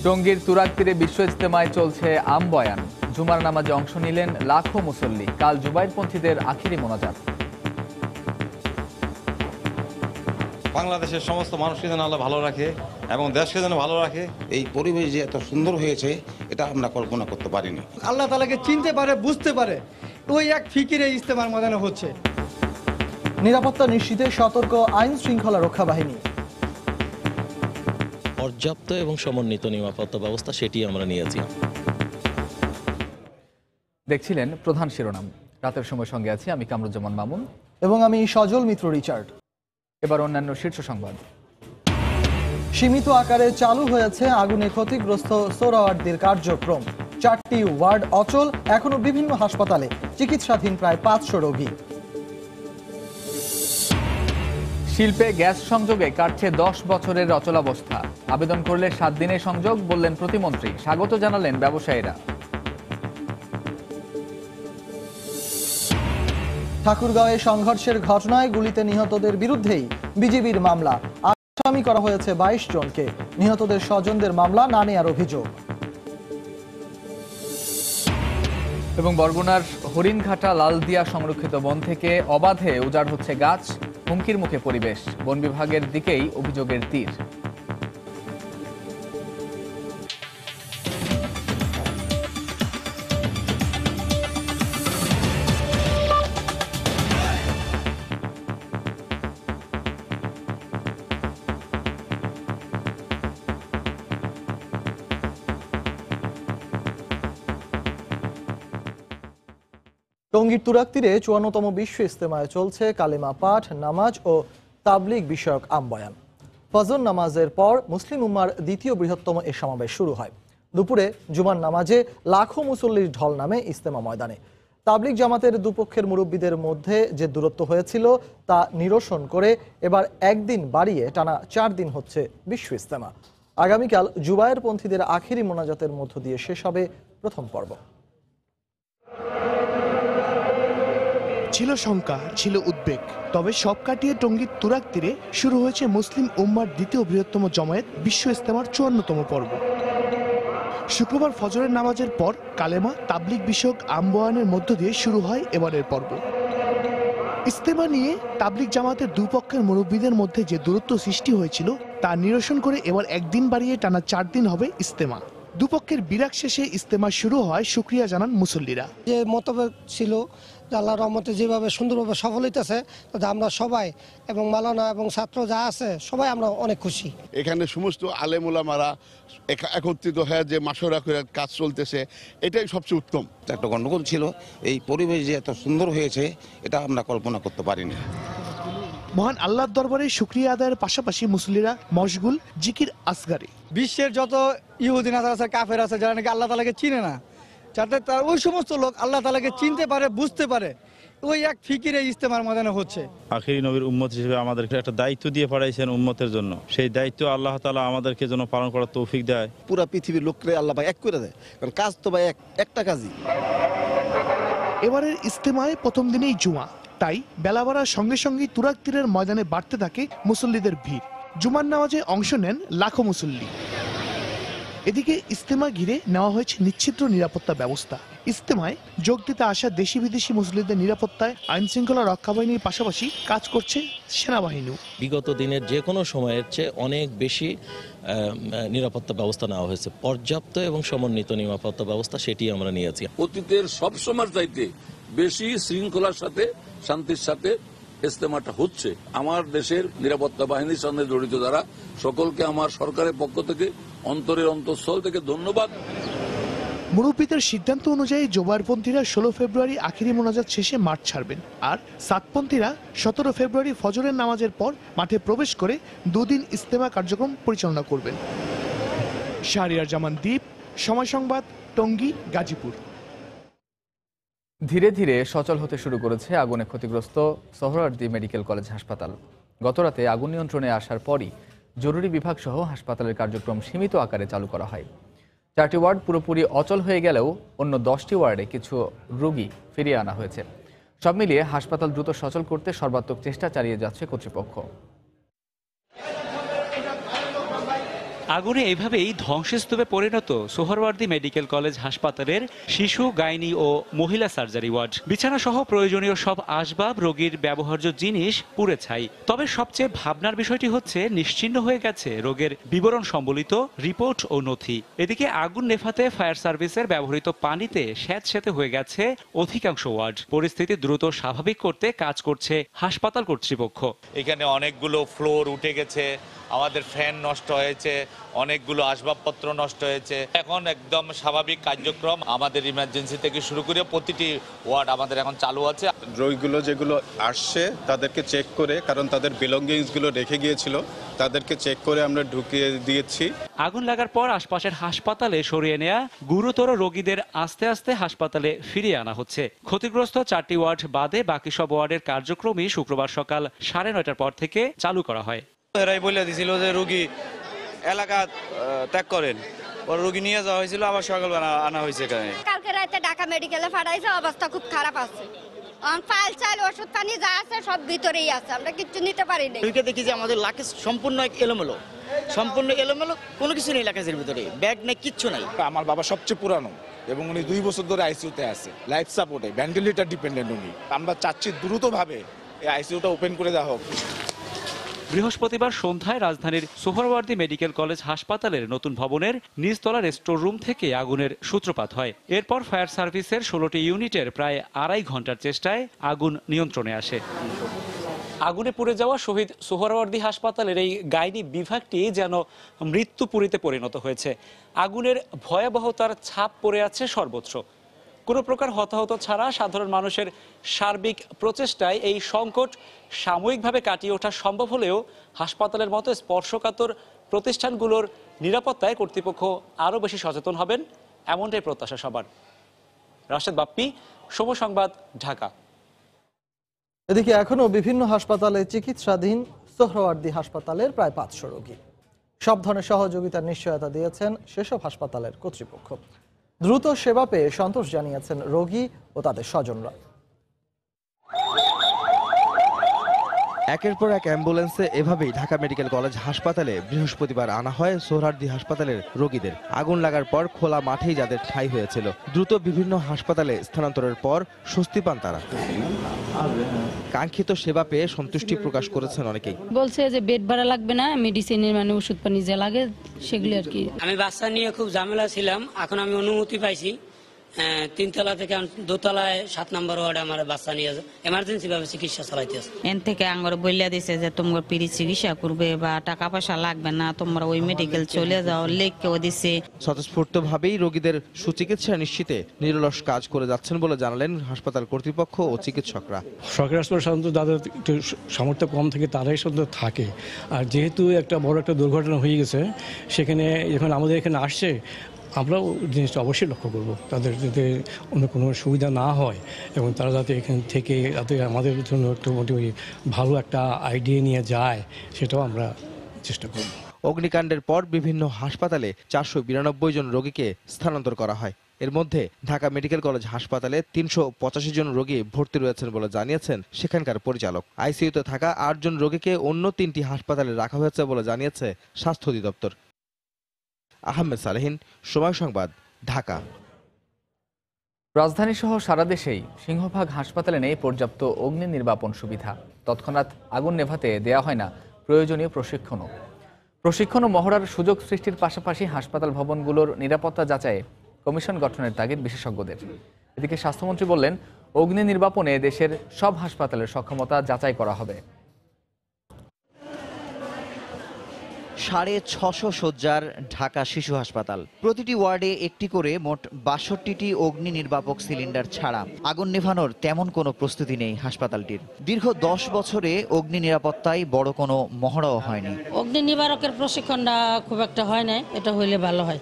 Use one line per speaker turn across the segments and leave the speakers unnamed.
টঙ্গীর তুরাগ তীরে বিশ্ব ইজতেমায় চলছে আম বয়ান। জুমার নামাজে অংশ নিলেন লাখো মুসল্লি। কাল জুবাইরপন্থীদের আখিরি মোনাজাত।
বাংলাদেশের সমস্ত মানুষকে যেন আল্লাহ ভালো রাখে এবং দেশকে যেন ভালো রাখে।
এই পরিবেশ যে এত সুন্দর হয়েছে এটা আমরা কল্পনা করতে পারিনি।
আল্লাহ তাআলাকে চিনতে পারে, বুঝতে পারে, ওই এক ফিকিরে ইজতেমার ময়দানে হচ্ছে।
নিরাপত্তা নিশ্চিতে সতর্ক আইন শৃঙ্খলা রক্ষা বাহিনী।
পর্যাপ্ত এবং সমন্বিত নিরাপত্তা ব্যবস্থা সেটি আমরা নিয়েছি।
দেখছিলেন প্রধান শিরোনাম। রাতের সময় সঙ্গে আছি আমি কামরুজ্জামান মামুন
এবং আমি সজল মিত্র রিচার্ড।
এবার অন্যান্য শীর্ষ সংবাদ।
সীমিত আকারে চালু হয়েছে আগুনে ক্ষতিগ্রস্ত সোহরাওয়ার্দীর কার্যক্রম। 4টি ওয়ার্ড অচল, এখনো বিভিন্ন হাসপাতালে চিকিৎসাধীন প্রায় 500 রোগী।
শিল্পে গ্যাস সংযোগে কাটছে 10 বছরের অচলাবস্থা। আবেদন করলে 7 দিনের সংযোগ বললেন প্রতিমন্ত্রী। স্বাগত জানালেন ব্যবসায়ীরা।
ঠাকুরগাঁওয়ে সংঘর্ষের ঘটনায় গুলিতে নিহতদের বিরুদ্ধেই বিজিবির মামলা। আসামি করা হয়েছে 22 জনকে। নিহতদের স্বজনদের মামলা না নেয়ার অভিযোগ।
এবং বরগুনার হরিণঘাটা লালদিয়া সংরক্ষিত বন থেকে অবাধে উজাড় হচ্ছে গাছ। হুমকির মুখে পরিবেশ। বন বিভাগের দিকেই অভিযোগের তীর।
টঙ্গীর তুরাগ তীরে 54তম বিশ্ব ইজতেমায় চলছে কালেমা পাঠ, নামাজ ও তাবলিগ বিষয়ক আমবয়ান। ফজর নামাজের পর মুসলিম উম্মার দ্বিতীয় বৃহত্তম এ সমাবেশ শুরু হয়। দুপুরে জুমার নামাজে লাখো মুসল্লির ঢল নামে ইজতেমা ময়দানে। তাবলিগ জামাতের দুপক্ষের মুরব্বীদের মধ্যে যে দূরত্ব হয়েছিল তা নিরসন করে এবার একদিন বাড়িয়ে টানা 4 দিন হচ্ছে বিশ্ব ইজতেমা। আগামীকাল জুবায়েরপন্থীদের আখিরি মোনাজাতের মধ্য দিয়ে শেষ হবে প্রথম পর্ব।
ছিল শঙ্কা, ছিল উদ্বেগ, তবে সব কাটিয়ে টঙ্গীর তুরাগ তীরে শুরু হয়েছে মুসলিম উম্মার দ্বিতীয় বৃহত্তম জমায়েত বিশ্ব ইজতেমার 54তম পর্ব। শুক্রবার ফজরের নামাজের পর কালেমা তাবলিগ বিষয়ক আমবয়ানের মধ্য দিয়ে শুরু হয় এবারের পর্ব। ইজতেমা নিয়ে তাবলিগ জামাতের দুপক্ষের মুরব্বীদের মধ্যে যে দূরত্ব সৃষ্টি হয়েছিল তা নিরসন করে এবার একদিন বাড়িয়ে টানা 4 দিন হবে ইজতেমা। দুপক্ষের বিরাগ শেষে ইজতেমা শুরু হয় শুকরিয়া জানান মুসল্লিরা।
যে মতভেদ ছিল আল্লাহর রহমতে যেভাবে সুন্দরভাবে সফল হইতেছে, তাতে আমরা সবাই এবং মালানা এবং ছাত্র যা আছে সবাই আমরা অনেক খুশি।
এখানে সমস্ত আলেম ওলামারা একত্রিত হয়ে যে মাশওয়ারা করে কাজ চলতেছে, এটাই সবচেয়ে উত্তম।
একটা গণ্ডগোল ছিল, এই পরিবেশ যে এত সুন্দর হয়েছে এটা আমরা কল্পনা করতে পারিনি।
মহান আল্লাহর দরবারে শুকরিয়া আদায়ের পাশাপাশি মুসল্লিরা মশগুল জিকির আসগারে।
বিশ্বের যত ইহুদি নাসারা আছে, কাফের আছে, যারা নাকি আল্লাহ তাআলাকে চিনে না, যাতে তার ওই সমস্ত লোক আল্লাহ তাআলাকে চিনতে পারে, বুঝতে পারে, ওই এক ফিকিরে ইজতেমার ময়দানে হচ্ছে।
আখিরি নবীর উম্মত হিসেবে আমাদেরকে একটা দায়িত্ব দিয়ে পাঠাইছেন উম্মতের জন্য। সেই দায়িত্ব আল্লাহ তাআলা আমাদেরকে যেন পালন করার তৌফিক দেয়।
পুরা পৃথিবীর লোকরে আল্লাহ ভাই এক করে দেয়, কারণ কাজ তো ভাই একটা কাজই।
এবারের ইজতেমায় প্রথম দিনেই জুমা, তাই বেলা বাড়ার সঙ্গে সঙ্গেই তুরাগ তীরের ময়দানে বাড়তে থাকে মুসল্লিদের ভিড়। জুমার নামাজে অংশ নেন লাখো মুসল্লি। এদিকে ইজতেমা ঘিরে নেওয়া হয়েছে নিশ্চিদ্র নিরাপত্তা ব্যবস্থা। ইজতেমায় যোগ দিতে আসা দেশি বিদেশি মুসল্লিদের নিরাপত্তায় আইন শৃঙ্খলা রক্ষা বাহিনীর পাশাপাশি কাজ করছে সেনাবাহিনীও।
বিগত দিনের যে কোনো সময়ের চেয়ে অনেক বেশি নিরাপত্তা ব্যবস্থা নেওয়া হয়েছে। পর্যাপ্ত এবং সমন্বিত নিরাপত্তা ব্যবস্থা সেটি আমরা নিয়েছি।
অতীতের সব সময়ের চাইতে বেশি শৃঙ্খলার সাথে, শান্তির সাথে ইজতেমাটা হচ্ছে। আমার দেশের নিরাপত্তা বাহিনীর সঙ্গে জড়িত যারা সকলকে আমার সরকারের পক্ষ থেকে অন্তরের অন্তঃস্থল থেকে ধন্যবাদ।
মুরব্বীদের সিদ্ধান্ত অনুযায়ী জোবায়েরপন্থীরা 16 ফেব্রুয়ারি আখিরি মোনাজাত শেষে মাঠ ছাড়বেন, আর সাতপন্থীরা 17 ফেব্রুয়ারি ফজরের নামাজের পর মাঠে প্রবেশ করে 2 দিন ইজতেমা কার্যক্রম পরিচালনা করবেন। শাহরিয়ার জামান দ্বীপ, সময় সংবাদ, টঙ্গী, গাজীপুর।
ধীরে ধীরে সচল হতে শুরু করেছে আগুনে ক্ষতিগ্রস্ত সোহরাওয়ার্দী মেডিকেল কলেজ হাসপাতাল। গতরাতে আগুন নিয়ন্ত্রণে আসার পরই জরুরি বিভাগ সহ হাসপাতালের কার্যক্রম সীমিত আকারে চালু করা হয়। 4টি ওয়ার্ড পুরোপুরি অচল হয়ে গেলেও অন্য 10টি ওয়ার্ডে কিছু রোগী ফিরিয়ে আনা হয়েছে। সব মিলিয়ে হাসপাতাল দ্রুত সচল করতে সর্বাত্মক চেষ্টা চালিয়ে যাচ্ছে কর্তৃপক্ষ।
আগুনে এভাবেই ধ্বংসস্তূপে পরিণত সোহরাওয়ার্দী মেডিকেল কলেজ হাসপাতালের শিশু, গাইনি ও মহিলা সার্জারি ওয়ার্ড। বিছানা সহ প্রয়োজনীয় সব আসবাব, রোগীর ব্যবহার্য জিনিস পুড়ে ছাই। তবে সবচেয়ে ভাবনার বিষয়টি হচ্ছে নিশ্চিহ্ন হয়ে গেছে রোগের বিবরণ সম্বলিত রিপোর্ট ও নথি। এদিকে আগুন নেভাতে ফায়ার সার্ভিসের ব্যবহৃত পানিতে স্যাঁতসেঁতে হয়ে গেছে অধিকাংশ ওয়ার্ড। পরিস্থিতি দ্রুত স্বাভাবিক করতে কাজ করছে হাসপাতাল কর্তৃপক্ষ।
এখানে অনেকগুলো ফ্লোর উঠে গেছে, আমাদের ফ্যান নষ্ট হয়েছে, অনেকগুলো আসবাবপত্র নষ্ট হয়েছে। এখন একদম স্বাভাবিক কার্যক্রম আমাদের ইমার্জেন্সি থেকে শুরু করে প্রতিটি ওয়ার্ড আমাদের এখন চালু আছে।
রোগীগুলো যেগুলো আসছে তাদেরকে চেক করে, কারণ তাদের বিলঙ্গিংসগুলো রেখে গিয়েছিল, তাদেরকে চেক করে আমরা ঢুকিয়ে দিয়েছি।
আগুন লাগার পর আশপাশের হাসপাতালে সরিয়ে নেওয়া গুরুতর রোগীদের আস্তে আস্তে হাসপাতালে ফিরিয়ে আনা হচ্ছে। ক্ষতিগ্রস্ত 4টি ওয়ার্ড বাদে বাকি সব ওয়ার্ডের কার্যক্রমই শুক্রবার সকাল 9:30টার পর থেকে চালু করা হয়।
এরাই বলে দিছিল যে রোগী এলাকা ত্যাগ করেন, পরে রোগী নিয়ে যাওয়া হয়েছিল, আবার সকালবেলা আনা হয়েছে এখানে।
কালকে রাতে ঢাকা মেডিকেলে পাঠাইছে, অবস্থা খুব খারাপ আছে। ফাইল চাল ওষুধ পানি যা আছে সব ভিতরেই আছে, আমরা কিচ্ছু নিতে পারিনি।
দেখি যে আমাদের লাকেজ সম্পূর্ণ এলোমেলো, কোনো কিছু নেই লাকেজের ভিতরে, ব্যাগ নেই, কিচ্ছু নাই।
আমার বাবা সবচেয়ে পুরানো এবং উনি 2 বছর ধরে আইসিইউতে আছে, লাইফ সাপোর্টে, ভেন্টিলেটর ডিপেন্ডেন্ট উনি। আমরা চাচ্ছি দ্রুতভাবে এই আইসিইউটা ওপেন করে দেওয়া হোক।
বৃহস্পতিবার সন্ধ্যায় রাজধানীর সোহরাওয়ার্দী মেডিকেল কলেজ হাসপাতালের নতুন ভবনের নিচতলার স্টোর রুম থেকে আগুনের সূত্রপাত হয়। এরপর ফায়ার সার্ভিসের 16টি ইউনিটের প্রায় 2.5 ঘন্টার চেষ্টায় আগুন নিয়ন্ত্রণে আসে। আগুনে পুড়ে যাওয়া শহীদ সোহরাওয়ার্দী হাসপাতালের এই গাইনি বিভাগটি যেন মৃত্যুপুরীতে পরিণত হয়েছে। আগুনের ভয়াবহতার ছাপ পড়ে আছে সর্বত্র। কোনো প্রকার হতাহত ছাড়া সাধারণ মানুষের সার্বিক প্রচেষ্টায় এই সংকট সাময়িকভাবে কাটিয়ে ওঠা সম্ভব হলেও হাসপাতালের মতো স্পর্শকাতর প্রতিষ্ঠানগুলোর নিরাপত্তায় কর্তৃপক্ষ আরও বেশি সচেতন হবেন, এমনটাই প্রত্যাশা সবার। রাশেদ বাপ্পি, সময় সংবাদ, ঢাকা।
এদিকে এখনও বিভিন্ন হাসপাতালে চিকিৎসাধীন সোহরাওয়ার্দী হাসপাতালের প্রায় 500 রোগী। সব ধরনের সহযোগিতার নিশ্চয়তা দিয়েছেন সেসব হাসপাতালের কর্তৃপক্ষ। দ্রুত সেবা পেয়ে সন্তোষ জানিয়েছেন রোগী ও তাদের স্বজনরা।
একের পর এক অ্যাম্বুলেন্সে এভাবেই ঢাকা মেডিকেল কলেজ হাসপাতালে বৃহস্পতিবার আনা হয় সোহরাওয়ার্দী হাসপাতালের রোগীদের। আগুন লাগার পর খোলা মাঠেই যাদের ঠাঁই হয়েছিল, দ্রুত বিভিন্ন হাসপাতালে স্থানান্তরের পর স্বস্তি পান তারা। কাঙ্ক্ষিত সেবা পেয়ে সন্তুষ্টি প্রকাশ করেছেন অনেকেই।
বলছে যে বেড ভাড়া লাগবে না, মেডিসিনের ওষুধ পানি যে লাগে সেগুলি আর কি। আমি বাচ্চা নিয়ে খুব ঝামেলা ছিলাম, এখন আমি অনুমতি পাইছি 3 তলা থেকে 2 তলায় 7 নম্বর ওয়ার্ডে আমার বাচ্চা নিয়ে এমার্জেন্সি ভাবে চিকিৎসা চালাইতেছে। এন থেকে আঙ্গর বইলা দিছে যে তোমরা পিরি চিকিৎসা করবে বা টাকা পয়সা লাগবে না, তোমরা ওই মেডিকেল চলে যাও, লিখকেও দিছে।
স্বতঃস্ফূর্তভাবেই রোগীদের সুচিকিৎসা নিশ্চিতে নিরলস কাজ করে যাচ্ছেন বলে জানালেন হাসপাতাল কর্তৃপক্ষ ও চিকিৎসকরা।
সরকারি হাসপাতাল সাধারণত যাদের একটু সামর্থ্য কম থেকে তারাই সাধারণত থাকে, আর যেহেতু একটা বড় একটা দুর্ঘটনা হয়ে গেছে সেখানে যখন আমাদের এখানে আসছে আমরাও জিনিসটা অবশ্যই লক্ষ্য করব, তাদের যাতে অন্য কোনো সুবিধা না হয় এবং তারা যাতে এখান থেকে যাতে আমাদের জন্য একটু মোটামুটি ভালো একটা আইডিয়া নিয়ে যায়, সেটাও আমরা চেষ্টা করব।
অগ্নিকাণ্ডের পর বিভিন্ন হাসপাতালে 492 জন রোগীকে স্থানান্তর করা হয়। এর মধ্যে ঢাকা মেডিকেল কলেজ হাসপাতালে 385 জন রোগী ভর্তি রয়েছেন বলে জানিয়েছেন সেখানকার পরিচালক। আইসিইউতে থাকা 8 জন রোগীকে অন্য 3টি হাসপাতালে রাখা হয়েছে বলে জানিয়েছে স্বাস্থ্য অধিদপ্তর। আহমেদ সালেহিন, সময় সংবাদ, ঢাকা।
রাজধানী সহ সারা দেশেই সিংহভাগ হাসপাতালে নেই পর্যাপ্ত অগ্নি নির্বাপন সুবিধা। তৎক্ষণাৎ আগুন নেভাতে দেয়া হয় না প্রয়োজনীয় প্রশিক্ষণ ও মহড়ার সুযোগ সৃষ্টির পাশাপাশি হাসপাতাল ভবনগুলোর নিরাপত্তা যাচাইয়ে কমিশন গঠনের তাগিদ বিশেষজ্ঞদের। এদিকে স্বাস্থ্যমন্ত্রী বললেন, অগ্নি নির্বাপনে দেশের সব হাসপাতালের সক্ষমতা যাচাই করা হবে।
650 শয্যার ঢাকা শিশু হাসপাতাল, প্রতিটি ওয়ার্ডে একটি করে মোট 62টি অগ্নি নির্বাপক সিলিন্ডার ছাড়া আগুন নেভানোর তেমন কোনো প্রস্তুতি নেই হাসপাতালটির। দীর্ঘ 10 বছরে অগ্নি নিরাপত্তায় বড় কোনো মহড়াও হয়নি।
অগ্নি নিবারকের প্রশিক্ষণটা খুব একটা হয় না, এটা হইলে ভালো হয়,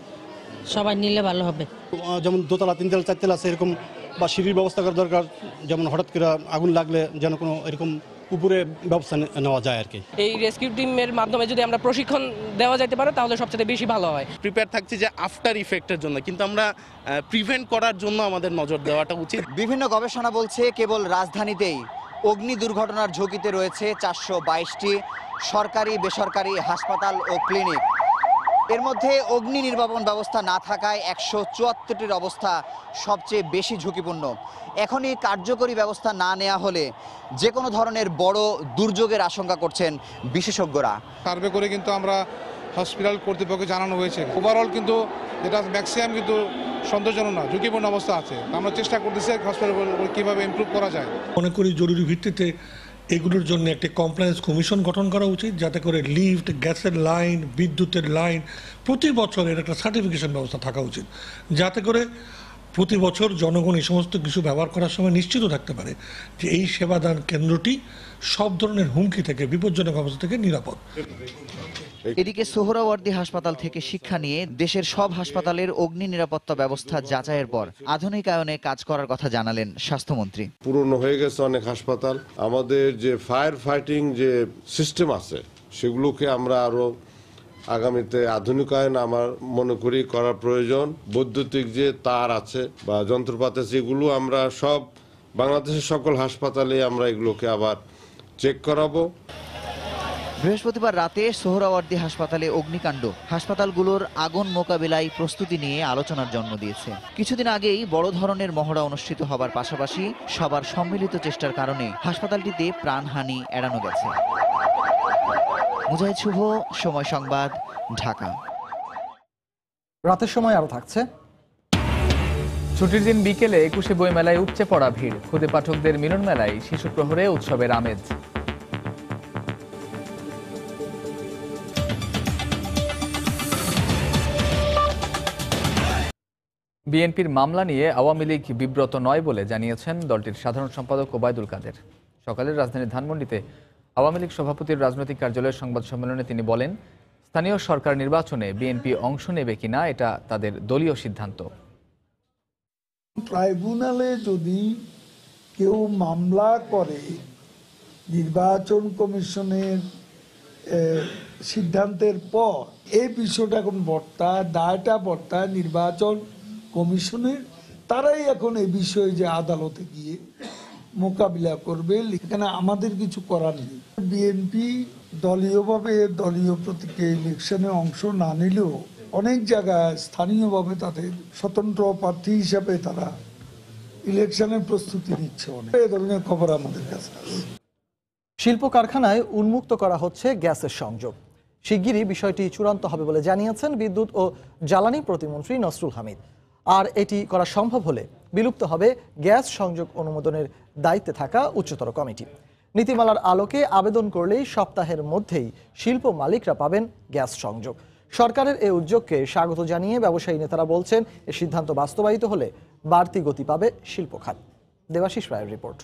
সবাই নিলে ভালো হবে।
যেমন 2 তলা 3 তলা 4 তলা আছে এরকম, বা সিঁড়ির ব্যবস্থা করা দরকার, যেমন হঠাৎ করে আগুন লাগলে যেন কোনো এরকম উপরে ব্যবস্থা নেওয়া যায় আর কি।
এই রেস্কিউ টিমের মাধ্যমে যদি আমরা প্রশিক্ষণ দেওয়া যেতে পারে তাহলে সবচেয়ে বেশি ভালো হয়।
প্রিপেয়ার থাকছি যে আফটার ইফেক্টের জন্য, কিন্তু আমরা প্রিভেন্ট করার জন্য আমাদের নজর দেওয়াটা উচিত।
বিভিন্ন গবেষণা বলছে কেবল রাজধানীতেই অগ্নি দুর্ঘটনার ঝুঁকিতে রয়েছে 422টি সরকারি বেসরকারি হাসপাতাল ও ক্লিনিক। এর মধ্যে অগ্নি নির্বাপন ব্যবস্থা না থাকায় 174টির অবস্থা সবচেয়ে বেশি ঝুঁকিপূর্ণ। এখনই কার্যকরী ব্যবস্থা না নেওয়া হলে যে কোনো ধরনের বড় দুর্যোগের আশঙ্কা করছেন বিশেষজ্ঞরা।
সার্ভে করে কিন্তু আমরা হসপিটাল কর্তৃপক্ষকে জানানো হয়েছে, ওভারঅল কিন্তু যেটা ম্যাক্সিমাম কিন্তু সন্তোষজনক না, ঝুঁকিপূর্ণ অবস্থা আছে। আমরা চেষ্টা করতেছি হসপিটাল কীভাবে ইমপ্রুভ করা যায়।
মনে করি জরুরি ভিত্তিতে এগুলোর জন্য একটি কমপ্লায়েন্স কমিশন গঠন করা উচিত, যাতে করে লিফট, গ্যাসের লাইন, বিদ্যুতের লাইন প্রতি বছরের একটা সার্টিফিকেশন ব্যবস্থা থাকা উচিত, যাতে করে প্রতি বছর জনগণ এই সমস্ত কিছু ব্যবহার করার সময় নিশ্চিত থাকতে পারে যে এই সেবাদান কেন্দ্রটি সব ধরনের হুমকি থেকে, বিপজ্জনক অবস্থা থেকে নিরাপদ।
এদিকে সোহরাওয়ার্দী হাসপাতাল থেকে শিক্ষা নিয়ে দেশের সব হাসপাতালের অগ্নি নিরাপত্তা ব্যবস্থা যাচাইয়ের পর আধুনিকায়নে কাজ করার কথা জানালেন স্বাস্থ্যমন্ত্রী।
পুরনো হয়ে গেছে অনেক হাসপাতাল, আমাদের যে ফায়ার ফাইটিং যে সিস্টেম আছে সেগুলোকে আমরা আরো আগামীতে আধুনিকায়ন আমার মনে করি করার প্রয়োজন। বৈদ্যুতিক যে তার আছে বা যন্ত্রপাতি আছে এগুলো আমরা সব বাংলাদেশের সকল হাসপাতালে আমরা এগুলোকে আবার চেক করাবো।
বৃহস্পতিবার রাতে সোহরাওয়ার্দী হাসপাতালে অগ্নিকাণ্ড হাসপাতালগুলোর আগুন মোকাবিলায় প্রস্তুতি নিয়ে আলোচনার জন্ম দিয়েছে। কিছুদিন আগেই বড় ধরনের মহড়া অনুষ্ঠিত হবার পাশাপাশি সবার সম্মিলিত চেষ্টার কারণে হাসপাতালটিতে প্রাণহানি এড়ানো গেছে। মুজাহিদ শুভ, সময় সংবাদ, ঢাকা।
রাতের সময় আরো থাকছে।
ছুটির দিন বিকেলে 21শে বই মেলায় উপচে পড়া ভিড়, খুদে পাঠকদের মিলন মেলায় শিশু প্রহরে উৎসবের আমেজ। বিএনপির মামলা নিয়ে আওয়ামী লীগ বিব্রত নয় বলে জানিয়েছেন দলটির সাধারণ সম্পাদক ওবায়দুল কাদের। সকালে রাজধানীর ধানমন্ডিতে আওয়ামী লীগ সভাপতির রাজনৈতিক কার্যালয়ের সংবাদ সম্মেলনে তিনি বলেন, স্থানীয় সরকার নির্বাচনে বিএনপি অংশ নেবে কিনা এটা তাদের দলীয় সিদ্ধান্ত।
ট্রাইব্যুনালে যদি কেউ মামলা করে নির্বাচন কমিশনের সিদ্ধান্তের পর এই বিষয়টা এখন দায়টা বর্তায় নির্বাচন কমিশনের, তারাই এখন এই বিষয়ে যে আদালতে গিয়ে মোকাবিলা করবে। এখানে আমাদের কিছু করার নেই। বিএনপি দলীয়ভাবে দলীয় প্রতীকে ইলেকশনে অংশ না নিলেও অনেক জায়গায় স্থানীয়ভাবে তাদের স্বতন্ত্র প্রার্থী হিসাবে তারা ইলেকশনের প্রস্তুতি নিচ্ছে। অনেক এই ধরনের খবর আমাদের কাছে আছে।
শিল্প কারখানায় উন্মুক্ত করা হচ্ছে গ্যাসের সংযোগ। শিগগিরই বিষয়টি চূড়ান্ত হবে বলে জানিয়েছেন বিদ্যুৎ ও জ্বালানি প্রতিমন্ত্রী নসরুল হামিদ। আর এটি করা সম্ভব হলে বিলুপ্ত হবে গ্যাস সংযোগ অনুমোদনের দায়িত্বে থাকা উচ্চতর কমিটি। নীতিমালার আলোকে আবেদন করলেই সপ্তাহের মধ্যেই শিল্প মালিকরা পাবেন গ্যাস সংযোগ। সরকারের এই উদ্যোগকে স্বাগত জানিয়ে ব্যবসায়ী নেতারা বলছেন, এ সিদ্ধান্ত বাস্তবায়িত হলে বাড়তি গতি পাবে শিল্প খাত। দেবাশিস রায়ের রিপোর্ট।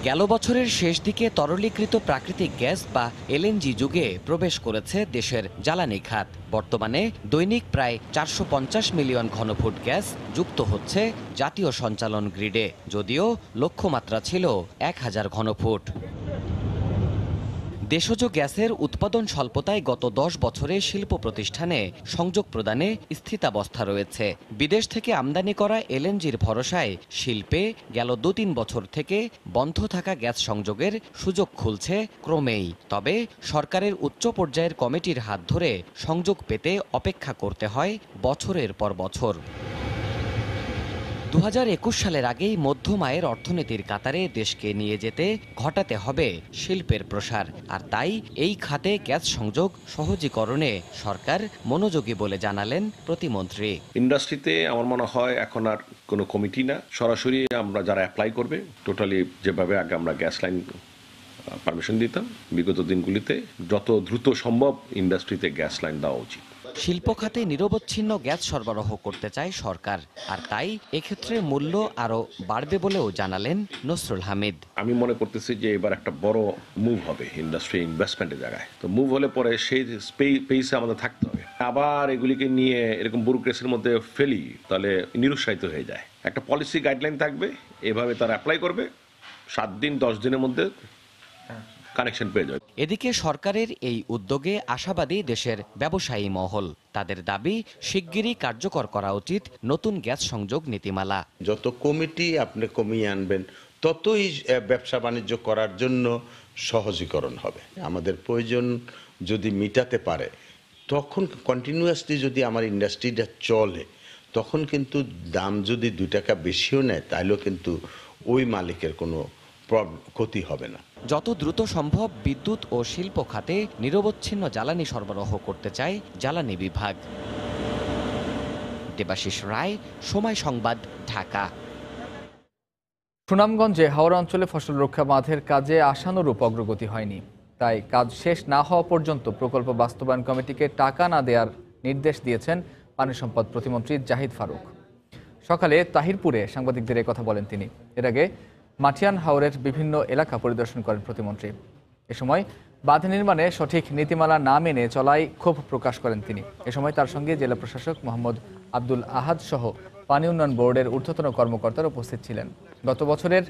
গেল বছরের শেষ দিকে তরলীকৃত প্রাকৃতিক গ্যাস বা এলএনজি যুগে প্রবেশ করেছে দেশের জ্বালানি খাত। বর্তমানে দৈনিক প্রায় 450 মিলিয়ন ঘনফুট গ্যাস যুক্ত হচ্ছে জাতীয় সঞ্চালন গ্রিডে, যদিও লক্ষ্যমাত্রা ছিল 1000 ঘনফুট। দেশজ গ্যাসের উৎপাদন স্বল্পতায় গত 10 বছরে শিল্প প্রতিষ্ঠানে সংযোগ প্রদানে স্থিতাবস্থা রয়েছে। বিদেশ থেকে আমদানি করা এলএনজির ভরসায় শিল্পে গেল 2-3 বছর থেকে বন্ধ থাকা গ্যাস সংযোগের সুযোগ খুলছে ক্রমেই। তবে সরকারের উচ্চ পর্যায়ের কমিটির হাত ধরে সংযোগ পেতে অপেক্ষা করতে হয় বছরের পর বছর। 2021 সালের আগেই মধ্যম আয়ের অর্থনীতির কাতারে দেশকে নিয়ে যেতে ঘটাতে হবে শিল্পের প্রসার। আর তাই এই খাতে গ্যাস সংযোগ সহজীকরণে সরকার মনোযোগী বলে জানালেন প্রতিমন্ত্রী।
ইন্ডাস্ট্রিতে আমার মনে হয় এখন আর কোনো কমিটি না, সরাসরি আমরা যারা অ্যাপ্লাই করবে টোটালি যেভাবে আগে আমরা গ্যাস লাইন পারমিশন দিতাম বিগত দিনগুলিতে যত দ্রুত সম্ভব ইন্ডাস্ট্রিতে গ্যাস লাইন দেওয়া উচিত।
শিল্প খাতে নিরবচ্ছিন্ন গ্যাস সরবরাহ করতে চায় সরকার, আর তাই এক্ষেত্রে মূল্য আরো বাড়বে বলেও জানালেন নসরুল হামিদ।
আমি মনে করতেছি যে এবার একটা বড় মুভ হবে ইন্ডাস্ট্রি ইনভেস্টমেন্টের জায়গায়। তো মুভ হলে পরে সেই পেইসে আমাদের থাকতে হবে। আবার এগুলিকে নিয়ে এরকম ব্যুরোক্রেসির মধ্যে ফেলি তাহলে নিরুৎসাহিত হয়ে যায়। একটা পলিসি গাইডলাইন থাকবে, এভাবে তারা অ্যাপ্লাই করবে, 7 দিন 10 দিনের মধ্যে কানেকশন পেয়ে যাবে।
এদিকে সরকারের এই উদ্যোগে আশাবাদী দেশের ব্যবসায়ী মহল। তাদের দাবি, শিগগিরই কার্যকর করা উচিত নতুন গ্যাস সংযোগ নীতিমালা।
যত কমিটি আপনি কমিয়ে আনবেন ততই ব্যবসা বাণিজ্য করার জন্য সহজীকরণ হবে। আমাদের প্রয়োজন যদি মিটাতে পারে, তখন কন্টিনিউয়াসলি যদি আমার ইন্ডাস্ট্রিটা চলে, তখন কিন্তু দাম যদি 2 টাকা বেশিও নেয়, তাহলেও কিন্তু ওই মালিকের কোনো ক্ষতি হবে না।
যত দ্রুত সম্ভব বিদ্যুৎ ও শিল্প খাতে নিরবচ্ছিন্ন জ্বালানি সরবরাহ করতে চায় জ্বালানি বিভাগ। দেবাশিস রায়, সময় সংবাদ, ঢাকা।
সুনামগঞ্জে হাওড়া অঞ্চলে ফসল রক্ষা বাঁধের কাজে আশানুরূপ অগ্রগতি হয়নি, তাই কাজ শেষ না হওয়া পর্যন্ত প্রকল্প বাস্তবায়ন কমিটিকে টাকা না দেওয়ার নির্দেশ দিয়েছেন পানি সম্পদ প্রতিমন্ত্রী জাহিদ ফারুক। সকালে তাহিরপুরে সাংবাদিকদের কথা বলেন তিনি। এর আগে মাটিয়ান হাওরের বিভিন্ন এলাকা পরিদর্শন করেন প্রতিমন্ত্রী। এ সময় বাঁধ নির্মাণে সঠিক নীতিমালা না মেনে চলায় ক্ষোভ প্রকাশ করেন তিনি। এ সময় তার সঙ্গে জেলা প্রশাসক মোহাম্মদ আব্দুল আহাদ সহ পানি উন্নয়ন বোর্ডের ঊর্ধ্বতন কর্মকর্তারা উপস্থিত ছিলেন। গত বছরের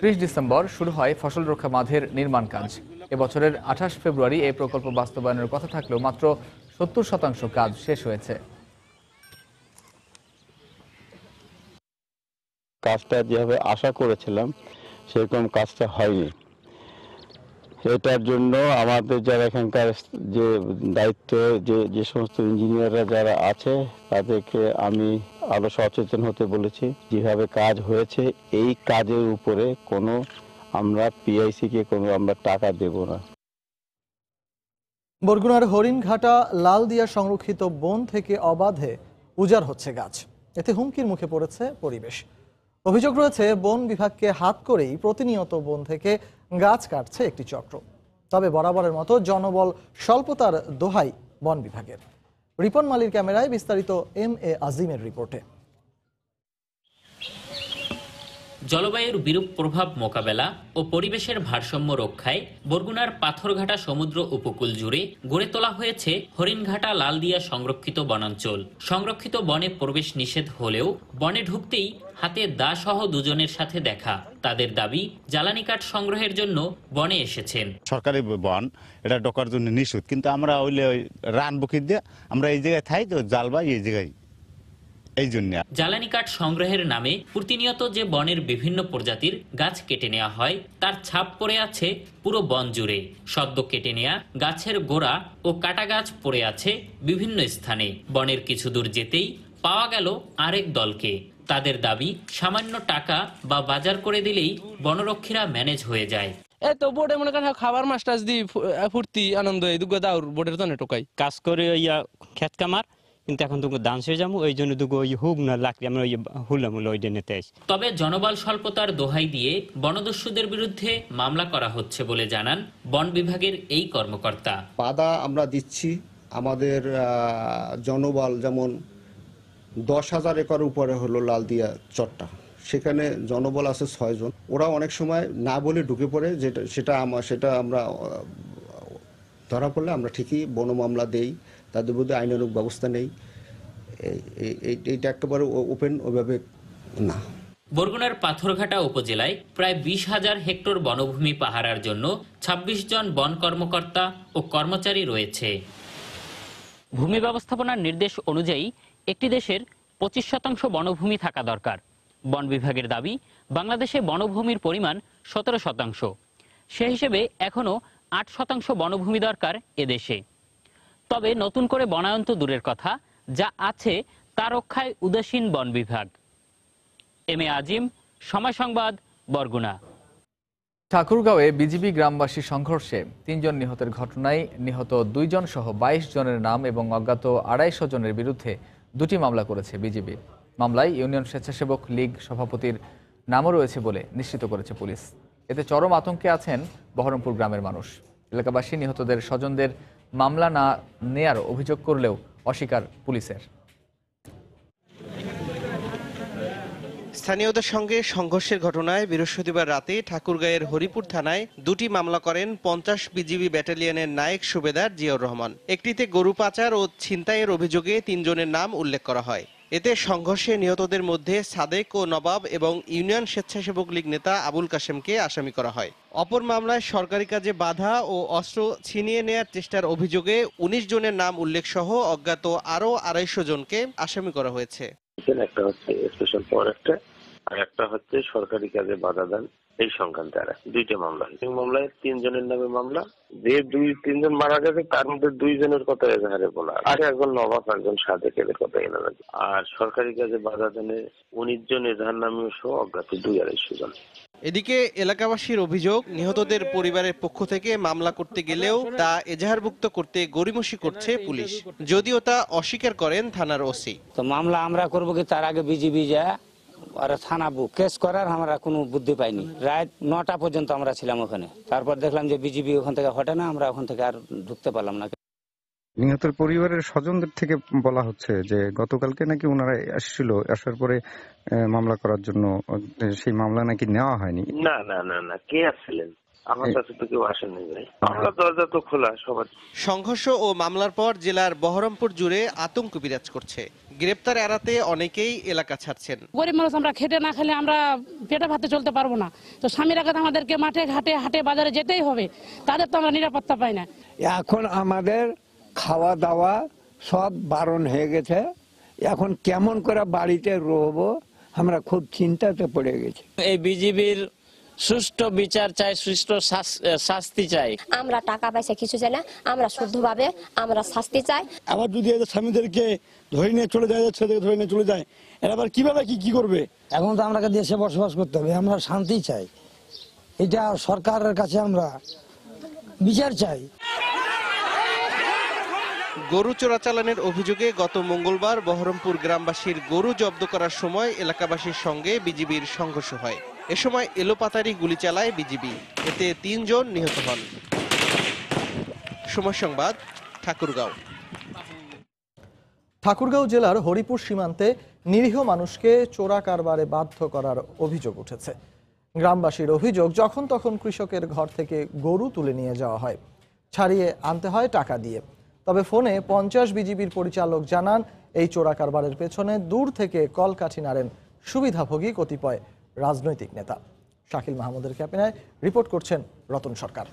30 ডিসেম্বর শুরু হয় ফসল রক্ষা বাঁধের নির্মাণ কাজ। এবছরের 28 ফেব্রুয়ারি এই প্রকল্প বাস্তবায়নের কথা থাকলেও মাত্র 70% কাজ শেষ হয়েছে।
কাজটা যেভাবে আশা করেছিলাম সেরকম কাজটা হয়নি। এটার জন্য আমাদের যারা এখানকার যে দায়িত্ব যে সমস্ত ইঞ্জিনিয়াররা যারা আছে তাদেরকে আমি আরো সচেতন হতে বলেছি। যেভাবে কাজ হয়েছে এই কাজের উপরে কোনো আমরা পিআইসিকে কোনো আমরা টাকা দেব না।
বরগুনার হরিণঘাটা লালদিয়া সংরক্ষিত বন থেকে অবাধে উজাড় হচ্ছে গাছ। এতে হুমকির মুখে পড়েছে পরিবেশ। অভিযোগ রয়েছে বন বিভাগকে হাত করেই প্রতিনিয়ত বন থেকে গাছ কাটছে একটি চক্র। তবে বরাবরের মতো জনবল স্বল্পতার দোহাই বন বিভাগের। রিপন মালির ক্যামেরায় বিস্তারিত MA আজিমের রিপোর্টে।
জলবায়ুর বিরূপ প্রভাব মোকাবেলা ও পরিবেশের ভারসাম্য রক্ষায় বরগুনার পাথরঘাটা সমুদ্র উপকূল জুড়ে গড়ে তোলা হয়েছে হরিণঘাটা লালদিয়া সংরক্ষিত বনাঞ্চল। সংরক্ষিত বনে প্রবেশ নিষেধ হলেও বনে ঢুকতেই হাতে দা সহ দুজনের সাথে দেখা। তাদের দাবি জ্বালানি কাঠ সংগ্রহের জন্য বনে এসেছেন।
সরকারি বন, এটা ঢোকার জন্য নিষেধ, কিন্তু আমরা ওইলে রান বুকি দিয়ে আমরা এই জায়গায় থাই তো জালবা এই জায়গায় এই জন্য।
জ্বালানি কাঠ সংগ্রহের নামে প্রতিনিয়ত যে বনের বিভিন্ন প্রজাতির গাছ কেটে নেওয়া হয় তার ছাপ পড়ে আছে পুরো বন জুড়ে। সদ্য কেটে নেওয়া গাছের গোড়া ও কাটা গাছ পড়ে আছে বিভিন্ন স্থানে। বনের কিছু দূর যেতেই পাওয়া গেল আরেক দলকে। তাদের দাবি সামান্য টাকা বা বাজার করে দিলেই বনরক্ষীরা ম্যানেজ হয়ে যায়।
এই তো বোর্ডে মনে করেন খাবার মাছ টাছ দি ফুর্তি আনন্দ এই দুগো দাও বোর্ডের তো টোকাই
কাজ করে ইয়া খেত কামার, কিন্তু এখন দুগো ডান্স হয়ে যাবো, ওই জন্য দুগো ওই হুক না লাকড়ি আমরা ওই হুলামুল ওই নিতে আসি।
তবে জনবল স্বল্পতার দোহাই দিয়ে বনদস্যুদের বিরুদ্ধে মামলা করা হচ্ছে বলে জানান বন বিভাগের এই কর্মকর্তা।
বাধা আমরা দিচ্ছি। আমাদের জনবল যেমন 10,000 একর উপরে হলো লালদিয়া চরটা, সেখানে জনবল আছে 6 জন। ওরা অনেক সময় না বলে ঢুকে পড়ে, সেটা আমরা ধরা পড়লে আমরা ঠিকই বন মামলা দেই, তাদের বিরুদ্ধে আইনানুগ ব্যবস্থা নেই। এইটা একেবারে ওপেন ওইভাবে না।
বরগুনার পাথরঘাটা উপজেলায় প্রায় 20,000 হেক্টর বনভূমি পাহারার জন্য 26 জন বন কর্মকর্তা ও কর্মচারী রয়েছে। ভূমি ব্যবস্থাপনার নির্দেশ অনুযায়ী একটি দেশের 25% বনভূমি থাকা দরকার। বন বিভাগের দাবি বাংলাদেশে বনভূমির পরিমাণ 17%। সে হিসেবে এখনো 8% বনভূমি দরকার এদেশে। তবে নতুন করে বনায়ন তো দূরের কথা, যা আছে তা রক্ষায় উদাসীন বন বিভাগ। MA আজিম, সময় সংবাদ, বরগুনা।
ঠাকুরগাঁওয়ে বিজিবি গ্রামবাসী সংঘর্ষে 3 জন নিহতের ঘটনায় নিহত 2 জন সহ 22 জনের নাম এবং অজ্ঞাত 250 জনের বিরুদ্ধে 2টি মামলা করেছে বিজিবি। মামলায় ইউনিয়ন স্বেচ্ছাসেবক লীগ সভাপতির নামও রয়েছে বলে নিশ্চিত করেছে পুলিশ। এতে চরম আতঙ্কে আছেন বহরমপুর গ্রামের মানুষ। এলাকাবাসী নিহতদের স্বজনদের মামলা না নেয়ার অভিযোগ করলেও অস্বীকার পুলিশের।
স্থানীয়দের সঙ্গে সংঘর্ষের ঘটনায় বৃহস্পতিবার রাতে ঠাকুরগাঁয়ের হরিপুর থানায় 2টি মামলা করেন 50 বিজিবি ব্যাটালিয়নের নায়েক সুবেদার জিয়াউর রহমান। একটিতে গরু পাচার ও ছিনতাইয়ের অভিযোগে 3 জনের নাম উল্লেখ করা হয়। এতে সংঘর্ষে নিহতদের মধ্যে সাদেক ও নবাব এবং ইউনিয়ন স্বেচ্ছাসেবক লীগ নেতা আবুল কাশেমকে আসামি করা হয়। অপর মামলায় সরকারি কাজে বাধা ও অস্ত্র ছিনিয়ে নেয়ার চেষ্টার অভিযোগে 19 জনের নাম উল্লেখ সহ অজ্ঞাত আরও 250 জনকে আসামি করা হয়েছে।
একটা হচ্ছে স্পেশাল পাওয়ার একটা,
আর একটা হচ্ছে সরকারি কাজে বাধা দান, এই সংক্রান্তে আর দুইটা মামলা হয়েছে। মামলায় 3 জনের নামে মামলা, যে 2-3 জন মারা গেছে তার মধ্যে 2 জনের কথা এজাহারে বলা, আর একজন নবাব, একজন সাদেক, এদের কথা এনে লাগে। আর সরকারি কাজে বাধা দানে 19 জন এজাহার নামে সহ অজ্ঞাত 2-250 জন।
এদিকে এলাকাবাসীর অভিযোগ, নিহতদের পরিবারের পক্ষ থেকে মামলা করতে গেলেও তা এজাহারভুক্ত করতে গড়িমসি করছে পুলিশ, যদিও তা অস্বীকার করেন থানার ওসি।
তো মামলা আমরা করবো কি তার আগে বিজিবি যায় আর থানা কেস করার আমরা কোনো বুদ্ধি পাইনি। রাত 9টা পর্যন্ত আমরা ছিলাম ওখানে, তারপর দেখলাম যে বিজিবি ওখান থেকে হটে না, আমরা ওখান থেকে আর ঢুকতে পারলাম না।
নিহতের পরিবারের স্বজনদের থেকে বলা হচ্ছে যে গতকালকে নাকি ওনারা আসছিল, আসার পরে মামলা করার জন্য, সেই মামলা নাকি নেওয়া হয়নি।
না না না না, কে আসছিলেন? আমার কাছে তো কেউ আসেনি ভাই, আমরা দরজা তো খোলা সবার।
সংঘর্ষ ও মামলার পর জেলার বহরমপুর জুড়ে আতঙ্ক বিরাজ করছে। গ্রেপ্তার এড়াতে অনেকেই এলাকা ছাড়ছেন।
গরিব মানুষ, আমরা খেটে না খেলে আমরা পেটে ভাতে চলতে পারবো না। তো স্বামীর আঘাত আমাদেরকে মাঠে ঘাটে হাটে বাজারে যেতেই হবে, তাদের তো আমরা নিরাপত্তা পাই না।
এখন আমাদের খাওয়া দাওয়া সব বারণ হয়ে গেছে, এখন কেমন করে বাড়িতে রহবো আমরা খুব চিন্তাতে পড়ে গেছি।
এই বিজিবির সুষ্ঠু বিচার চাই, সুষ্ঠু শাস্তি চাই।
আমরা টাকা পয়সা কিছু চাই না, আমরা শুদ্ধভাবে আমরা শাস্তি চাই।
আবার যদি এদের স্বামীদেরকে ধরে নিয়ে চলে যায়, ছেলেদের ধরে নিয়ে চলে যায়, এরা আবার কিভাবে কি করবে? এখন তো আমরা দেশে বসবাস করতে হবে, আমরা শান্তি চাই, এটা সরকারের কাছে আমরা বিচার চাই।
গরু চোরাচালানের অভিযোগে গত মঙ্গলবার বহরমপুর গ্রামবাসীর গরু জব্দ করার সময় এলাকাবাসীর সঙ্গে বিজিবির সংঘর্ষ হয়। এ সময় এলোপাতাড়ি গুলি চালায় বিজিবি, এতে 3 জন নিহত হন। সময় সংবাদ, ঠাকুরগাঁও।
ঠাকুরগাঁও জেলার হরিপুর সীমান্তে নিরীহ মানুষকে চোরা কারবারে বাধ্য করার অভিযোগ উঠেছে। গ্রামবাসীর অভিযোগ, যখন তখন কৃষকের ঘর থেকে গরু তুলে নিয়ে যাওয়া হয়, ছাড়িয়ে আনতে হয় টাকা দিয়ে। তবে ফোনে 50 বিজিবির পরিচালক জানান, এই চোরা কারবারের পেছনে দূর থেকে কলকাঠি নাড়েন সুবিধাভোগী কতিপয় রাজনৈতিক নেতা। শাকিল মাহমুদের ক্যাবিনায় রিপোর্ট করছেন রতন সরকার।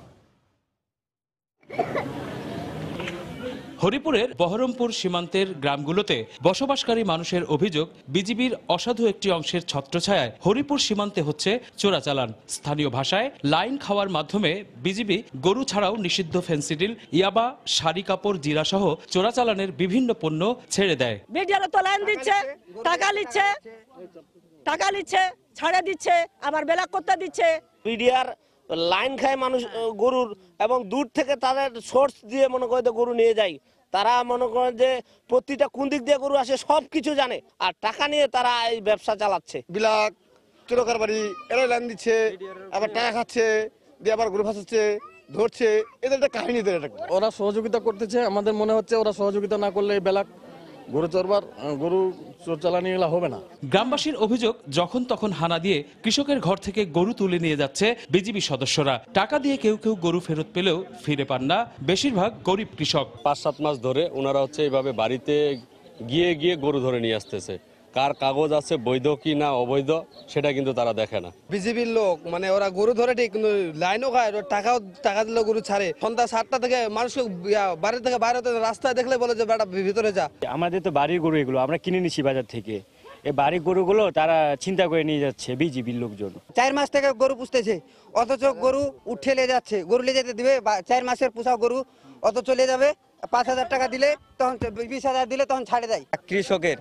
হরিপুরের বহরমপুর সীমান্তের গ্রামগুলোতে বসবাসকারী মানুষের অভিযোগ, বিজিবির অসাধু একটি অংশের ছত্রছায়ায় হরিপুর সীমান্তে হচ্ছে চোরাচালান। স্থানীয় ভাষায় লাইন খাওয়ার মাধ্যমে বিজিবি গরু ছাড়াও নিষিদ্ধ ফেন্সিডিল, ইয়াবা, শাড়ি কাপড়, জিরা সহ চোরাচালানের বিভিন্ন পণ্য ছেড়ে দেয়।
বিডিআর তো লাইন দিচ্ছে, টাকা নিচ্ছে, ছাড়ে দিচ্ছে, আবার বেলা করতে দিচ্ছে।
বিডিআর লাইন খায় মানুষ গরুর, এবং দূর থেকে তাদের সোর্স দিয়ে মনে করে গরু নিয়ে যায়। তারা মনে করেন যে প্রতিটা কোন দিক দিয়ে গরু আসে সব কিছু জানে, আর টাকা নিয়ে তারা এই ব্যবসা চালাচ্ছে।
বিলাক চোরকার বাড়ি, এরা লাইন দিচ্ছে, আবার টাকা খাচ্ছে, দিয়ে আবার গরু ফাঁসাচ্ছে, ধরছে। এদের একটা কাহিনী, ওরা সহযোগিতা করতেছে। আমাদের মনে হচ্ছে ওরা সহযোগিতা না করলে বেলাক গরু চোর চালানি এগুলো হবে না।
গ্রামবাসীর অভিযোগ, যখন তখন হানা দিয়ে কৃষকের ঘর থেকে গরু তুলে নিয়ে যাচ্ছে বিজিবি সদস্যরা। টাকা দিয়ে কেউ কেউ গরু ফেরত পেলেও ফিরে পান না বেশিরভাগ গরিব কৃষক।
5-7 মাস ধরে ওনারা এইভাবে বাড়িতে গিয়ে গরু ধরে নিয়ে আসতেছে। কার কাগজ আছে, বৈধ কি না অবৈধ, সেটা কিন্তু তারা দেখে না।
বিজেপির লোক মানে ওরা গরু ধরে ঠিক, কিন্তু লাইনও খায়, টাকা দিলে গরু ছাড়ে। সন্ধ্যা 7টা থেকে মানুষকে বাড়ি থেকে বাইরে রাস্তায় দেখলে বলে যে বেটা ভিতরে যা।
আমাদের তো বাড়ির গরু, এগুলো আমরা কিনে নিচ্ছি বাজার থেকে। এই বাড়ির গরুগুলো তারা চিন্তা করে নিয়ে যাচ্ছে বিজিবির লোকজন।
4 মাস থেকে গরু পুষতেছে, অথচ গরু উঠে নিয়ে যাচ্ছে। গরু নিয়ে যেতে দিবে 4 মাসের পোষা গরু, অথচ চলে যাবে 5,000 টাকা দিলে, তখন 20,000 দিলে তখন ছাড়ে দেয়।
কৃষকের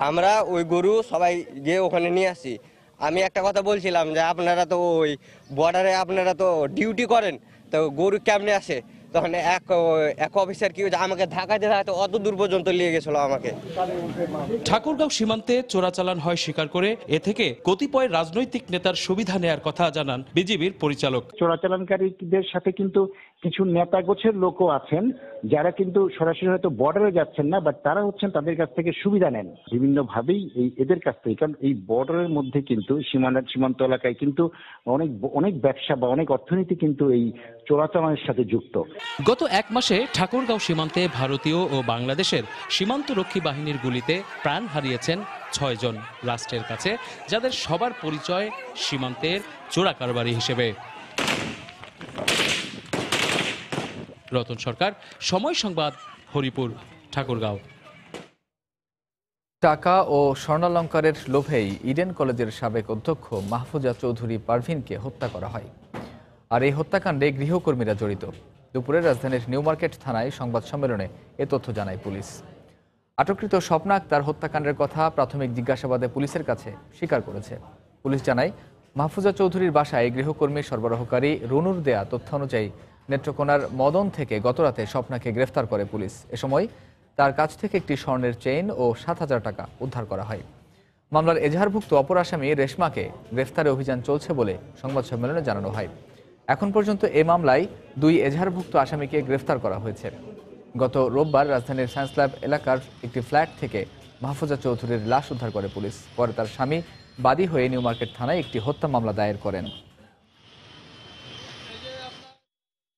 আমরা ওই গরু সবাই গিয়ে ওখানে নিয়ে আসি। আমি একটা কথা বলছিলাম যে আপনারা তো ওই বর্ডারে আপনারা তো ডিউটি করেন, তো গরু কেমনে আসে? তখন এক অফিসার কি আমাকে ধাক্কাতে অত দূর পর্যন্ত নিয়ে গেছিল আমাকে।
ঠাকুরগাঁও সীমান্তে চোরাচালান হয় স্বীকার করে এ থেকে কতিপয় রাজনৈতিক নেতার সুবিধা নেয়ার কথা জানান বিজিবির পরিচালক।
চোরাচালানকারীদের সাথে কিন্তু কিছু নেতা গোছের লোকও আছেন, যারা কিন্তু সরাসরি হয়তো বর্ডারে যাচ্ছেন না, বাট তারা হচ্ছেন তাদের কাছ থেকে সুবিধা নেন বিভিন্নভাবেই এদের কাছ থেকে। কারণ এই বর্ডারের মধ্যে কিন্তু সীমান্ত এলাকায় কিন্তু অনেক ব্যবসা বা অনেক অর্থনীতি কিন্তু এই চোরাচালানের সাথে যুক্ত।
গত 1 মাসে ঠাকুরগাঁও সীমান্তে ভারতীয় ও বাংলাদেশের সীমান্তরক্ষী বাহিনীর গুলিতে প্রাণ হারিয়েছেন 6 জন রাষ্ট্রের কাছে, যাদের সবার পরিচয় সীমান্তের চোরা কারবারি হিসেবে। রতন সরকার, সময় সংবাদ, হরিপুর, ঠাকুরগাঁও।
টাকা ও স্বর্ণালঙ্কারের লোভেই ইডেন কলেজের সাবেক অধ্যক্ষ মাহফুজা চৌধুরী পারভিনকে হত্যা করা হয়। আর এই হত্যাকাণ্ডে গৃহকর্মীরা জড়িত। দুপুরে রাজধানীর নিউ মার্কেট থানায় সংবাদ সম্মেলনে এ তথ্য জানায় পুলিশ। আটককৃত স্বপ্না আক্তার হত্যাকাণ্ডের কথা প্রাথমিক জিজ্ঞাসাবাদে পুলিশের কাছে স্বীকার করেছে। পুলিশ জানায়, মাহফুজা চৌধুরীর বাসায় গৃহকর্মী সরবরাহকারী রুনুর দেয়া তথ্য অনুযায়ী নেত্রকোনার মদন থেকে গতরাতে স্বপ্নাকে গ্রেফতার করে পুলিশ। এ সময় তার কাছ থেকে একটি স্বর্ণের চেইন ও ৭,০০০ টাকা উদ্ধার করা হয়। মামলার এজাহারভুক্ত অপর আসামি রেশমাকে গ্রেফতারে অভিযান চলছে বলে সংবাদ সম্মেলনে জানানো হয়। এখন পর্যন্ত এ মামলায় ২ এজাহারভুক্ত আসামিকে গ্রেফতার করা হয়েছে। গত রোববার রাজধানীর সায়েন্স ল্যাব এলাকার একটি ফ্ল্যাট থেকে মাহফুজা চৌধুরীর লাশ উদ্ধার করে পুলিশ। পরে তার স্বামী বাদী হয়ে নিউ মার্কেট থানায় একটি হত্যা মামলা দায়ের করেন।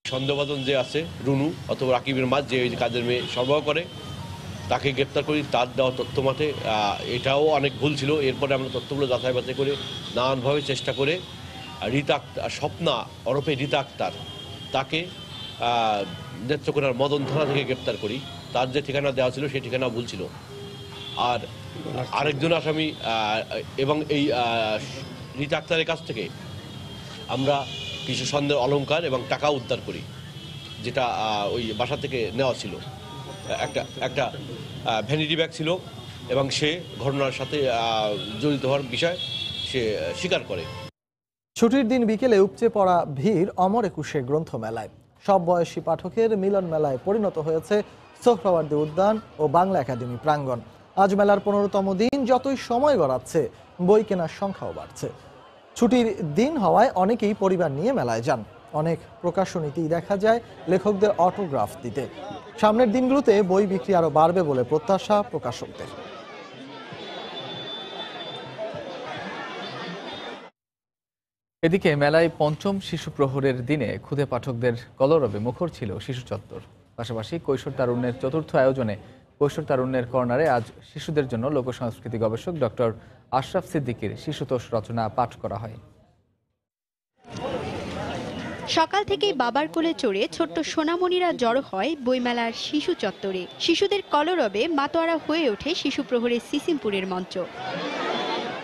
সন্দেহভাজন যে আছে রুনু অথবা রাকিবের মাঝ যে কাজের মেয়ে সরবরাহ করে, তাকে গ্রেপ্তার করি। তার দেওয়া তথ্য মতে এটাও অনেক ভুল ছিল। এরপরে আমরা তথ্যগুলো যাচাই বাছাই করে নানানভাবে চেষ্টা করে রীতা আক্তার, স্বপ্না ওরফে রীতা আক্তার, তাকে নেত্রকোনার মদন থানা থেকে গ্রেপ্তার করি। তার যে ঠিকানা দেওয়া ছিল সেই ঠিকানা ভুল ছিল। আর আরেকজন আসামি এবং এই রীতা আক্তারের কাছ থেকে আমরা কিছু স্বর্ণের অলংকার এবং টাকা উদ্ধার করি, যেটা ওই বাসা থেকে নেওয়া ছিল। একটা ভ্যানিটি ব্যাগ ছিল এবং সে ঘটনার সাথে জড়িত হওয়ার বিষয় সে স্বীকার করে।
ছুটির দিন বিকেলে উপচে পড়া ভিড় অমর একুশে গ্রন্থমেলায়। সব বয়সী পাঠকের মিলন মেলায় পরিণত হয়েছে সোহরাওয়ার্দী উদ্যান ও বাংলা একাডেমি প্রাঙ্গণ। আজ মেলার ১৫তম দিন। যতই সময় গড়াচ্ছে বই কেনার সংখ্যাও বাড়ছে। ছুটির দিন হওয়ায় অনেকেই পরিবার নিয়ে মেলায় যান। অনেক প্রকাশনীতেই দেখা যায় লেখকদের অটোগ্রাফ দিতে। সামনের দিনগুলোতে বই বিক্রি আরও বাড়বে বলে প্রত্যাশা প্রকাশকদের।
এদিকে মেলায় পঞ্চম শিশু প্রহরের দিনে ক্ষুদে পাঠকদের কলরবে মুখর ছিল শিশু চত্বর। পাশাপাশি কৈশোর তারুণ্যের চতুর্থ আয়োজনে কৈশোর তারুণ্যের কর্নারে আজ শিশুদের জন্য লোকসংস্কৃতি গবেষক ডক্টর আশরাফ সিদ্দিকীর শিশুতোষ রচনা পাঠ করা হয়।
সকাল থেকেই বাবার কোলে চড়ে ছোট্ট সোনামণিরা জড়ো হয় বইমেলার শিশু চত্বরে। শিশুদের কলরবে মাতোয়ারা হয়ে ওঠে শিশু প্রহরের সিসিমপুরের মঞ্চ।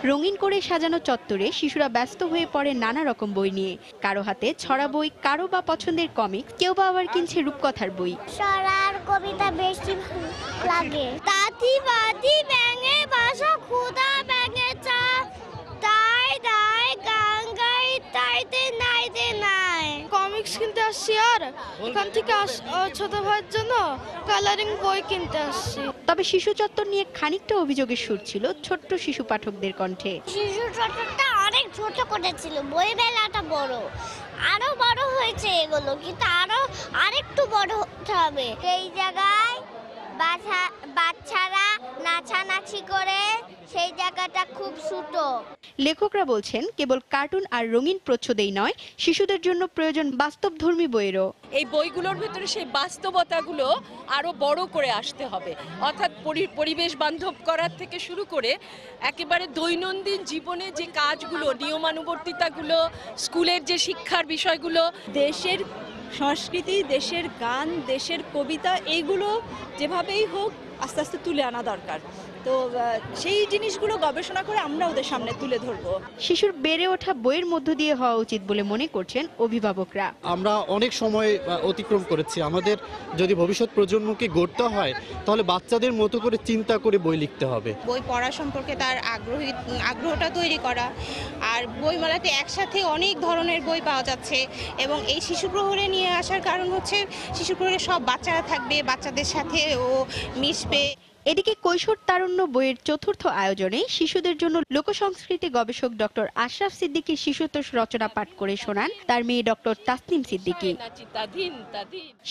রঙিন করে সাজানো চত্বরে শিশুরা ব্যস্ত হয়ে পড়ে নানা রকম বই নিয়ে। কারো হাতে ছড়া বই, কারো বা পছন্দের কমিক্স, কেউ বা আবার কিনছে রূপকথার বই।
ছড়ার কবিতা বেশি লাগে। তাঁতি বাতি ব্যাঙে বাসা ক্ষুধা ব্যাঙে চা তাই দাই গাঙ্গাই তাইতে নাইতে নাই। কমিক্স কিনতে আসছি আর ওখান থেকে ছোট ভাইয়ের জন্য কালারিং বই কিনতে আসছি।
তবে শিশু চত্বর নিয়ে খানিকটা অভিযোগের সুর ছিল ছোট্ট শিশু পাঠকদের কণ্ঠে।
শিশু চত্বরটা অনেক ছোট করেছিল, বই মেলাটা বড়, আরো বড় হয়েছে এগুলো, কিন্তু আরেকটু বড় হতে হবে। এই জায়গায় বাচ্চারা নাচানাচি করে, সেই জায়গাটা খুব ছোট।
লেখকরা বলছেন কেবল কার্টুন আর রঙিন প্রচ্ছদেই নয়, শিশুদের জন্য প্রয়োজন বাস্তবধর্মী বইয়েরও।
এই বইগুলোর ভেতরে সেই বাস্তবতাগুলো আরো বড় করে আসতে হবে, অর্থাৎ পরিবেশ বান্ধব করার থেকে শুরু করে একেবারে দৈনন্দিন জীবনে যে কাজগুলো, নিয়মানুবর্তিতাগুলো, স্কুলের যে শিক্ষার বিষয়গুলো,
দেশের সংস্কৃতি, দেশের গান, দেশের কবিতা, এইগুলো যেভাবেই হোক আস্তে আস্তে তুলে আনা দরকার। তো সেই জিনিসগুলো গবেষণা করে আমরা ওদের সামনে তুলে ধরবো।
শিশুর বেড়ে ওঠা বইয়ের মধ্য দিয়ে হওয়া উচিত বলে মনে করছেন অভিভাবকরা।
আমরা অনেক সময় অতিক্রম করেছি। আমাদের যদি ভবিষ্যৎ প্রজন্মকে গড়তে হয় তাহলে বাচ্চাদের মতো করে চিন্তা করে বই লিখতে হবে।
বই পড়া সম্পর্কে তার আগ্রহটা তৈরি করা। আর বইমেলাতে একসাথে অনেক ধরনের বই পাওয়া যাচ্ছে এবং এই শিশু প্রহরে নিয়ে আসার কারণ হচ্ছে শিশু প্রহরে সব বাচ্চারা থাকবে, বাচ্চাদের সাথে ও মিশবে।
এদিকে কৈশোর তারুণ্য বইয়ের চতুর্থ আয়োজনে শিশুদের জন্য লোকসংস্কৃতি গবেষক ডক্টর আশরাফ সিদ্দিকীর শিশুতোষ রচনা পাঠ করে শোনান তার মেয়ে ডক্টর তাসনিম সিদ্দিকী।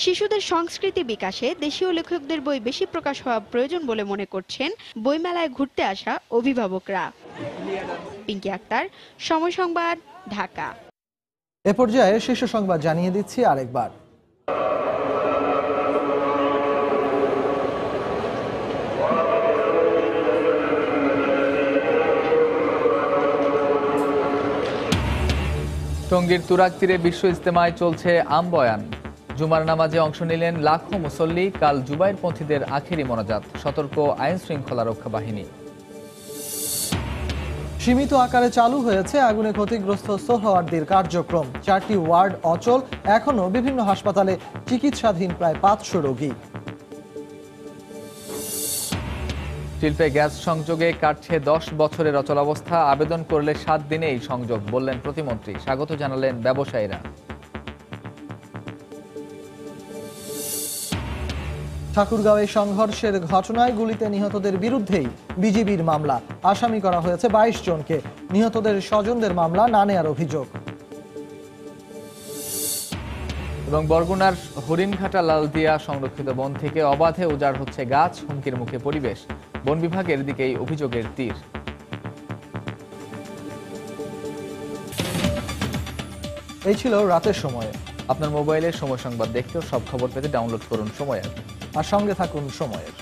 শিশুদের সংস্কৃতি বিকাশে দেশীয় লেখকদের বই বেশি প্রকাশ হওয়া প্রয়োজন বলে মনে করছেন বইমেলায় ঘুরতে আসা অভিভাবকরা। পিঙ্কি আক্তার, সময় সংবাদ, ঢাকা।
এ পর্যায়ে শীর্ষ সংবাদ জানিয়ে দিচ্ছি আরেকবার।
টঙ্গীর তুরাগ তীরে বিশ্ব ইজতেমায় চলছে আম বয়ান। জুমার নামাজে অংশ নিলেন লাখো মুসল্লি। কাল জুবাইরপন্থীদের আখেরি মোনাজাত, সতর্ক আইন শৃঙ্খলা রক্ষা বাহিনী।
সীমিত আকারে চালু হয়েছে আগুনে ক্ষতিগ্রস্ত সোহরাওয়ার্দীর কার্যক্রম। 4টি ওয়ার্ড অচল, এখনো বিভিন্ন হাসপাতালে চিকিৎসাধীন প্রায় 500 রোগী।
শিল্পে গ্যাস সংযোগে কাটছে 10 বছরের অচলাবস্থা। আবেদন করলে 7 দিনেই সংযোগ, বললেন প্রতিমন্ত্রী। স্বাগত জানালেন ব্যবসায়ীরা।
ঠাকুরগাঁওয়ে সংঘর্ষের ঘটনায় গুলিতে নিহতদের বিরুদ্ধেই বিজিবির মামলা। আসামি করা হয়েছে 22 জনকে। নিহতদের স্বজনদের মামলা না নেয়ার অভিযোগ।
এবং বরগুনার হরিণঘাটা লালদিয়া সংরক্ষিত বন থেকে অবাধে উজাড় হচ্ছে গাছ, হুমকির মুখে পরিবেশ। বন বিভাগের দিকেই অভিযোগের তীর।
এই ছিল রাতের সময়ে।
আপনার মোবাইলে সময় সংবাদ দেখতেও সব খবর পেতে ডাউনলোড করুন সময় অ্যাপ।
আর সঙ্গে থাকুন সময়ের।